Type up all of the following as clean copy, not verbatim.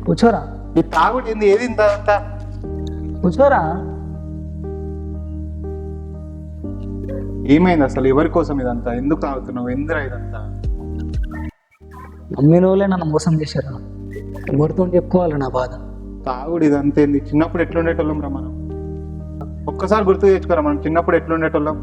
కూర్చోరా. ఈ తాగుడు ఏంది? ఏది ఇంత అంత? కూర్చోరా. ఏమైంది అసలు? ఎవరి కోసం ఇదంతా? ఎందుకు తాగుతున్నావు? ఎందురా ఇదంతా? నమ్మిన వాళ్ళే నన్ను మోసం చేశారు. ఎవరితో చెప్పుకోవాలి నా బాధ? తాగుడు ఇదంతా ఏంది? చిన్నప్పుడు ఎట్లుండేటోళ్ళం రా మనం? ఒక్కసారి గుర్తు తెచ్చుకోరా, మనం చిన్నప్పుడు ఎట్లుండేటోళ్ళం?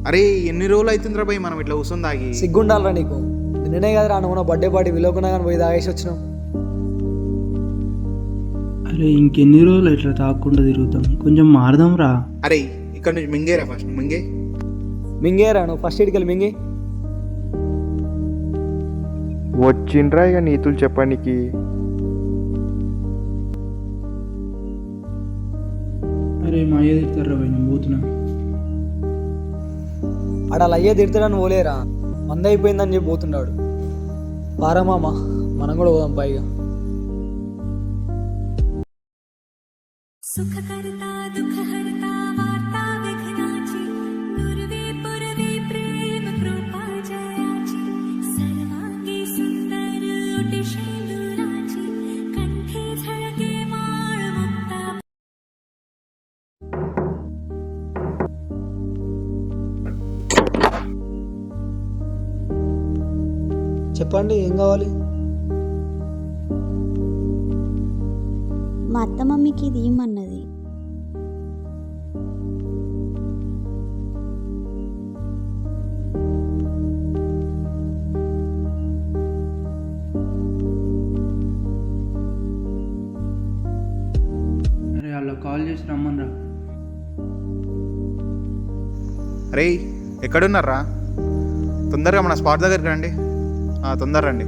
అరే ఎన్ని రోజులు అవుతుందిరా భయ్ మనం ఇట్లా కూర్చొని తాగి? సిగ్గుండాలరా నీకు. నిన్ననే కదా నువ్వు నా బర్త్డే పార్టీ విలువకున్నా కానీ పోయి తాగేసి వచ్చినాం. అరే ఇంకెన్ని రోజులు ఇట్లా తాగకుండా తిరుగుతాం, కొంచెం మారదాం రా. అరే ఇక్కడ నుంచి మింగేరా, ఫస్ట్ మింగే. మింగేరా నువ్వు, ఫస్ట్ ఇటుకెళ్ళి మింగి. వచ్చిండ్రా ఇక నీతులు చెప్పడానికి. అరే మా అయ్య తిడతారా భయ్, నేను పోతున్నా. ఆడ అలా అయ్యే తిడతాడని పోలేరా, మంద అయిపోయిందని చెప్పి పోతున్నాడు. పారమామ మనం కూడా పోదాం పైగా. सुखकर्ता दुःखहर्ता वार्ता विघ्नाची दुर्वे पुरवे प्रेम कृपा जयाची सर्वांगी सुंदर ओटी शेंदुराची कंठी झळके माळ मुक्ता. చెప్పండి ఏం కావాలి? మా అత్త మమ్మీకి ఇది ఇమ్మన్నది. అరే వాళ్ళ కాల్ చేసి రమ్మని రా. అరే ఎక్కడున్నారా? తొందరగా మన స్పాట్ దగ్గరికి రండి. తొందర రండి.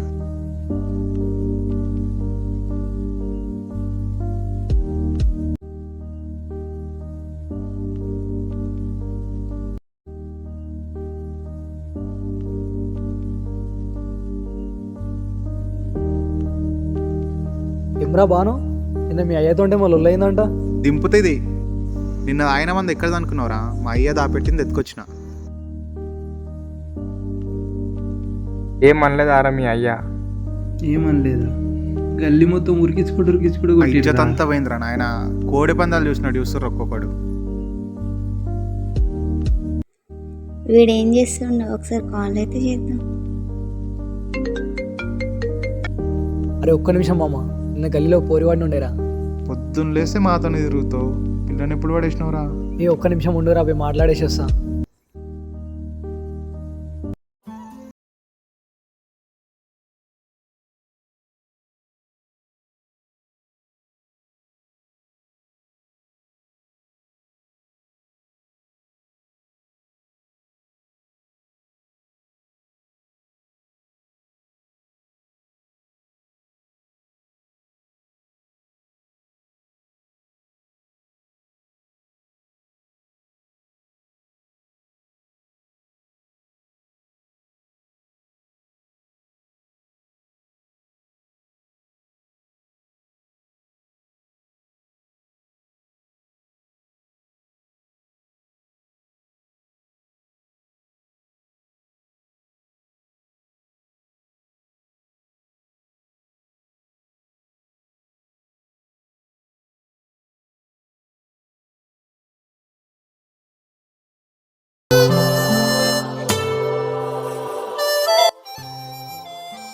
ఎమ్రా బాను, నిన్న మీ అయ్యతోంటే మా లొల్లయిందంట. దింపుతుంది. నిన్న ఆయన మంది ఎక్కడిది అనుకున్నావురా? మా అయ్య దాపెట్టింది ఎత్తుకొచ్చిన. ఏం అనలేదారా మీ అయ్యా? ఏమనలేదా? గల్లీ మొత్తం ఉరికించుకుంటూ ఇజ్జత్ అంతా పోయిందిరా నాయన. కోడి పందాలు చూసినట్టు చూస్తారు ఒక్కొక్కడు. వీడేం చేస్తుండో ఒకసారి కాల్ అయితే చేద్దాం. అరే ఒక్క నిమిషం మామ, నిన్న గల్లీలో పోరివాడిని ఉండేరా. పొద్దున్న లేస్తే మాతో తిరుగుతావు. పిల్లని ఎప్పుడు పడేసినవురా? ఒక్క నిమిషం ఉండురా, పోయి మాట్లాడేసి వస్తా.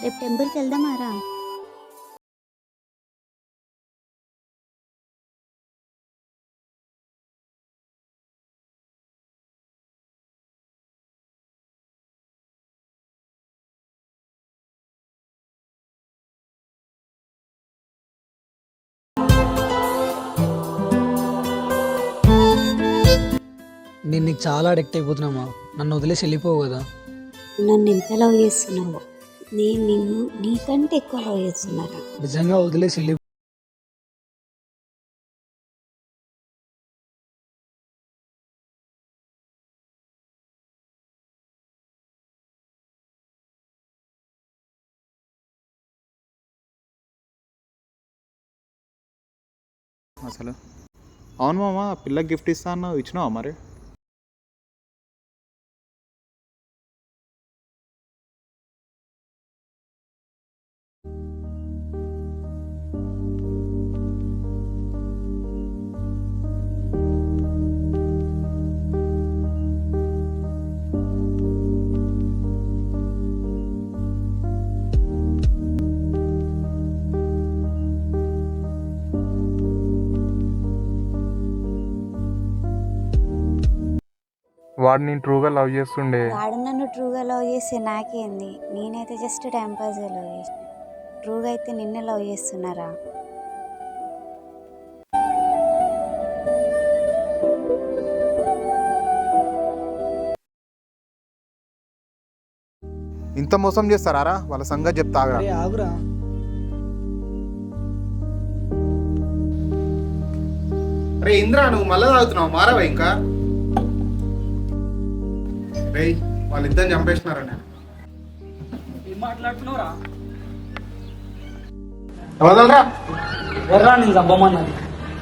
రేపు టెంపుల్కి వెళ్దామారా? నేను నీకు చాలా అడిక్ట్ అయిపోతున్నామా, నన్ను వదిలేసి వెళ్ళిపోవు కదా. నన్ను ఎంత లవ్ చేస్తున్నావు, నేను నిన్ను నీకంటే ఎక్కువ లవ్ చేస్తున్నారా? నిజంగా వదిలేసి వెళ్ళి అసలు అవును మామ, పిల్లకి గిఫ్ట్ ఇస్తా అన్నావు, ఇచ్చినావా మరి? వాడు నేను ట్రూగా లవ్ చేస్తుండే. వాడు నన్ను ట్రూగా లవ్ చేస్తే నాకేంది, నేనైతే జస్ట్ టైంపాస్గా లవ్ చేసిన. ట్రూగా అయితే నిన్నే లవ్ చేస్తున్నారా? ఇంత మోసం చేస్తారా? వాళ్ళ సంగతి చెప్తాగా. అరే ఆగురా. రే ఇంద్రా, నువ్వు మళ్ళా తాగుతున్నావు, మారవా ఇంకా? రే వాళ్ళిద్దరిని చంపేసినారా? ఏం మాట్లాడుతున్నావురా? వదలరా. ఎవర్రా నేను చంపమన్నది?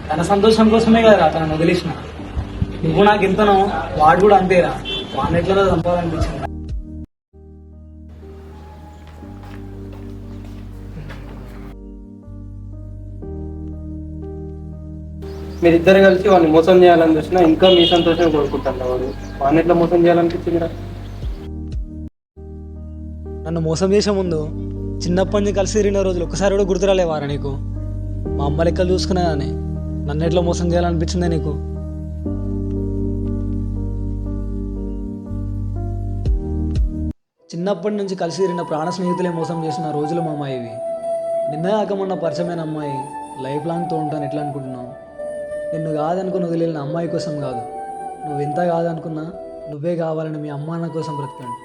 తన సంతోషం కోసమే కదరా తనను వదిలేసిన. నువ్వు నాకు ఎంతనో వాడు కూడా అంతేరా. వాడిని ఎట్లా చంపాలనిపించింది. మీరిద్దరు కలిసి వాడిని మోసం చేయాలని చూసినా ఇంకా మీ సంతోషం కోరుకుంటాను. వాడు వాడిని ఎట్లా మోసం చేయాలనిపించిందిరా? నన్ను మోసం చేసే ముందు చిన్నప్పటి నుంచి కలిసి తిరిగిన రోజులు ఒక్కసారి కూడా గుర్తురాలేవారా నీకు? మా అమ్మ లెక్కలు చూసుకునేదాన్ని, నన్ను ఎట్లా మోసం చేయాలనిపించిందే నీకు? చిన్నప్పటి నుంచి కలిసి తిరిగిన ప్రాణ స్నేహితులే మోసం చేసిన రోజులు మా అమ్మాయి ఇవి. నిన్న కాకమన్న పరిచయమైన అమ్మాయి లైఫ్ లాంగ్తో ఉంటాను ఎట్లా అనుకుంటున్నావు? నిన్ను కాదనుకుని వదిలేని అమ్మాయి కోసం కాదు, నువ్వు ఎంత కాదనుకున్నా నువ్వే కావాలని మీ అమ్మ అన్న కోసం బ్రతకండి.